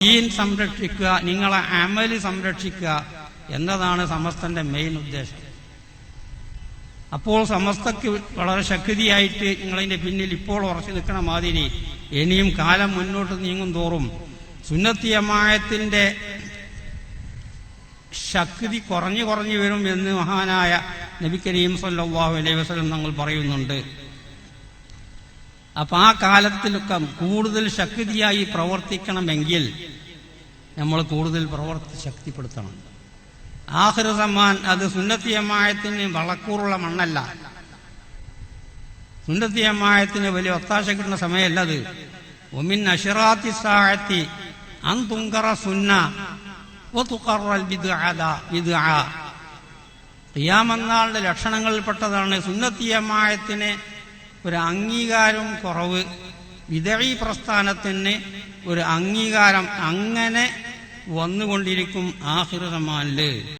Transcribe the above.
ദീൻ സംരക്ഷിക്കുക, നിങ്ങളെ അമല് സംരക്ഷിക്കുക എന്നതാണ് സമസ്തന്റെ മെയിൻ ഉദ്ദേശം. അപ്പോൾ സമസ്തക്ക് വളരെ ശക്തിയായിട്ട് നിങ്ങളതിന്റെ പിന്നിൽ ഇപ്പോൾ ഉറച്ചു നിൽക്കണ മാതിരി ഇനിയും കാലം മുന്നോട്ട് നീങ്ങും തോറും സുന്നത്തി ജമാഅത്തിന്റെ ശക്തി കുറഞ്ഞു കുറഞ്ഞു വരും എന്ന് മഹാനായ നബി കരീം സല്ലല്ലാഹു അലൈഹി വസല്ലം തങ്ങൾ പറയുന്നുണ്ട്. അപ്പൊ ആ കാലത്തിലൊക്കെ കൂടുതൽ ശക്തിയായി പ്രവർത്തിക്കണമെങ്കിൽ നമ്മൾ കൂടുതൽ ശക്തിപ്പെടുത്തണം. ആഖിർ സമാൻ അത് സുന്നത്തി ജമാഅത്തിന് വളക്കൂറുള്ള മണ്ണല്ല, സുന്നത്തി ജമാഅത്തിന് വലിയ ഒത്താശ കിട്ടുന്ന സമയമല്ല അത്. ഒമിൻ അശ്റാത്തി സാഅത്തി അൻ തുൻകറ സുന്ന വതുഖറൽ ബിദ്അ. ഖിയാമത്ത് നാളിന്റെ ലക്ഷണങ്ങളിൽപ്പെട്ടതാണ് സുന്നത്തി ജമാഅത്തിന് ഒരു അംഗീകാരം കുറവ്, ബിദ്അഈ പ്രസ്ഥാനത്തിന് ഒരു അംഗീകാരം അങ്ങനെ വന്നുകൊണ്ടിരിക്കും ആഖിർ സമാനില്.